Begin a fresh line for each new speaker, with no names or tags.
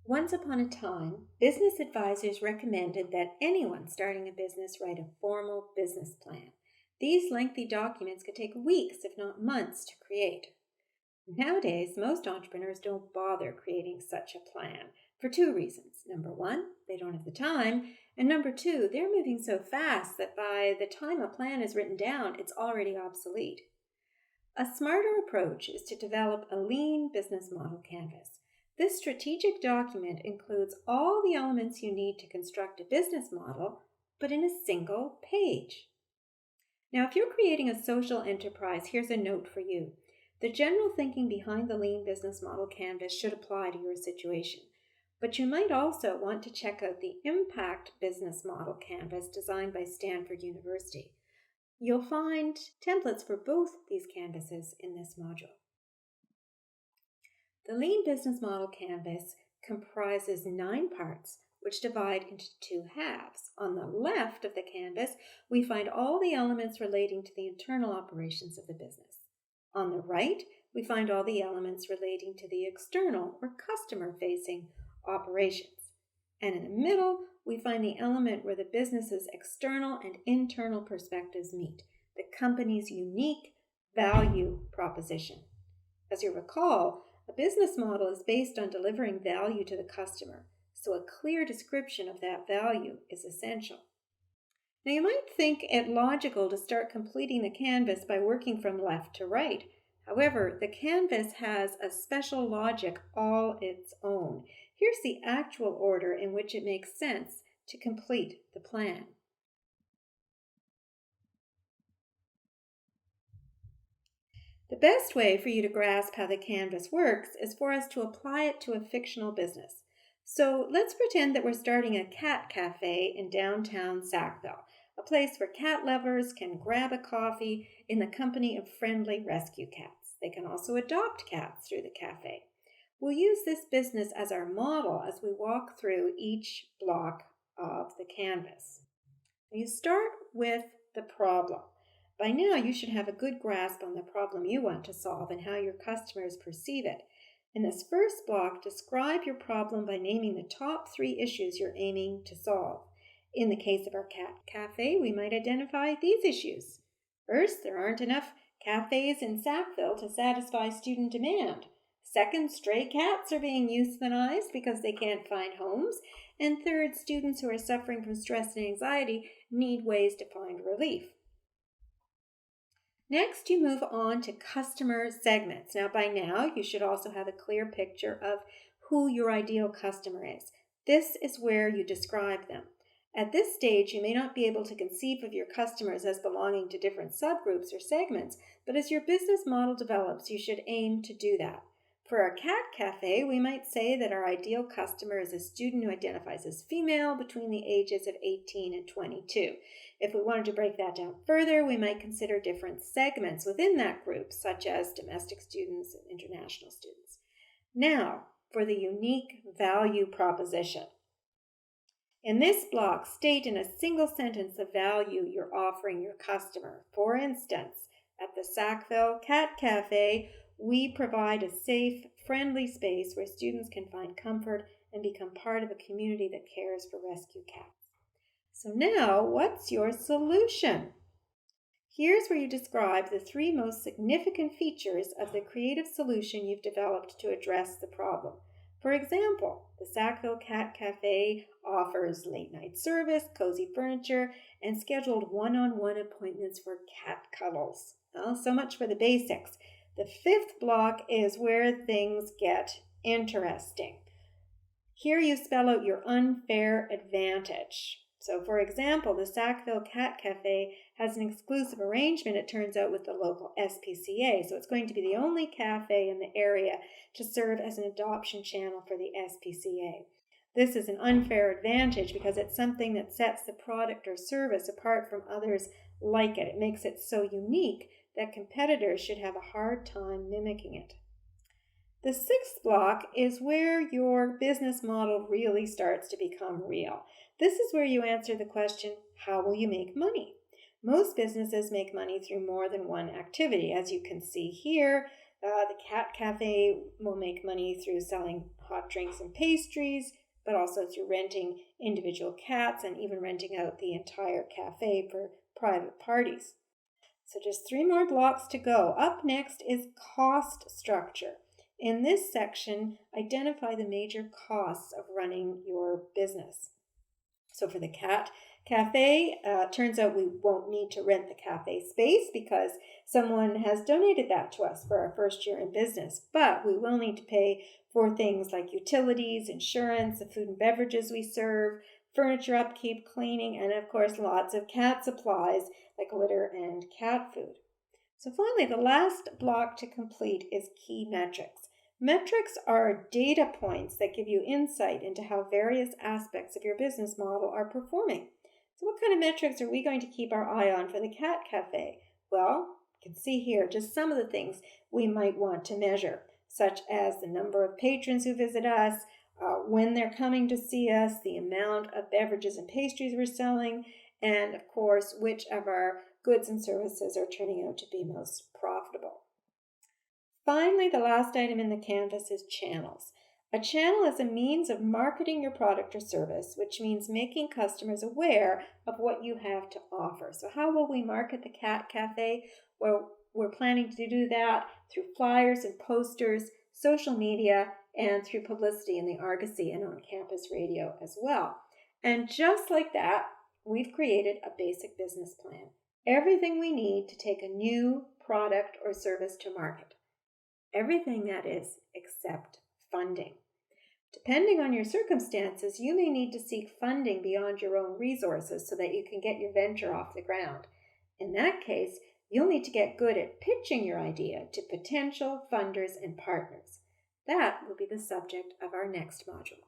Once upon a time, business advisors recommended that anyone starting a business write a formal business plan. These lengthy documents could take weeks, if not months, to create. Nowadays, most entrepreneurs don't bother creating such a plan for two reasons. Number one, they don't have the time, and number two, they're moving so fast that by the time a plan is written down, it's already obsolete. A smarter approach is to develop a lean business model canvas. This strategic document includes all the elements you need to construct a business model, but in a single page. Now, if you're creating a social enterprise, here's a note for you. The general thinking behind the lean business model canvas should apply to your situation, but you might also want to check out the impact business model canvas designed by Stanford University. You'll find templates for both these canvases in this module. The Lean Business Model Canvas comprises 9 parts, which divide into 2 halves. On the left of the canvas, we find all the elements relating to the internal operations of the business. On the right, we find all the elements relating to the external or customer-facing operations. And in the middle, we find the element where the business's external and internal perspectives meet, the company's unique value proposition. As you recall, a business model is based on delivering value to the customer, so a clear description of that value is essential. Now, you might think it logical to start completing the canvas by working from left to right. However, the canvas has a special logic all its own. Here's the actual order in which it makes sense to complete the plan. The best way for you to grasp how the canvas works is for us to apply it to a fictional business. So let's pretend that we're starting a cat cafe in downtown Sackville, a place where cat lovers can grab a coffee in the company of friendly rescue cats. They can also adopt cats through the cafe. We'll use this business as our model as we walk through each block of the canvas. You start with the problem. By now, you should have a good grasp on the problem you want to solve and how your customers perceive it. In this first block, describe your problem by naming the top 3 issues you're aiming to solve. In the case of our cat cafe, we might identify these issues. First, there aren't enough cafes in Sackville to satisfy student demand. Second, stray cats are being euthanized because they can't find homes. And third, students who are suffering from stress and anxiety need ways to find relief. Next, you move on to customer segments. Now, by now, you should also have a clear picture of who your ideal customer is. This is where you describe them. At this stage, you may not be able to conceive of your customers as belonging to different subgroups or segments, but as your business model develops, you should aim to do that. For our cat cafe, we might say that our ideal customer is a student who identifies as female between the ages of 18 and 22. If we wanted to break that down further, we might consider different segments within that group, such as domestic students and international students. Now, for the unique value proposition. In this block, state in a single sentence the value you're offering your customer. For instance, at the Sackville Cat Cafe, we provide a safe, friendly space where students can find comfort and become part of a community that cares for rescue cats. So now, what's your solution? Here's where you describe the 3 most significant features of the creative solution you've developed to address the problem. For example, the Sackville Cat Cafe offers late-night service, cozy furniture, and scheduled one-on-one appointments for cat cuddles. Well, so much for the basics. The 5th block is where things get interesting. Here you spell out your unfair advantage. So, for example, the Sackville Cat Cafe has an exclusive arrangement, it turns out, with the local SPCA. So it's going to be the only cafe in the area to serve as an adoption channel for the SPCA. This is an unfair advantage because it's something that sets the product or service apart from others like it. It makes it so unique that competitors should have a hard time mimicking it. The 6th block is where your business model really starts to become real. This is where you answer the question, how will you make money? Most businesses make money through more than one activity. As you can see here, The cat cafe will make money through selling hot drinks and pastries, but also through renting individual cats and even renting out the entire cafe for private parties. So just 3 more blocks to go. Up next is cost structure. In this section, identify the major costs of running your business. So for the cat cafe, turns out we won't need to rent the cafe space because someone has donated that to us for our first year in business. But we will need to pay for things like utilities, insurance, the food and beverages we serve, furniture upkeep, cleaning, and of course lots of cat supplies like litter and cat food. So finally, the last block to complete is key metrics. Metrics are data points that give you insight into how various aspects of your business model are performing. So what kind of metrics are we going to keep our eye on for the cat cafe? Well, you can see here just some of the things we might want to measure, such as the number of patrons who visit us, when they're coming to see us, the amount of beverages and pastries we're selling, and of course, which of our goods and services are turning out to be most profitable. Finally, the last item in the canvas is channels. A channel is a means of marketing your product or service, which means making customers aware of what you have to offer. So how will we market the Cat Cafe? Well, we're planning to do that through flyers and posters, social media, and through publicity in the Argosy and on campus radio as well. And just like that, we've created a basic business plan. Everything we need to take a new product or service to market. Everything, that is, except funding. Depending on your circumstances, you may need to seek funding beyond your own resources so that you can get your venture off the ground. In that case, you'll need to get good at pitching your idea to potential funders and partners. That will be the subject of our next module.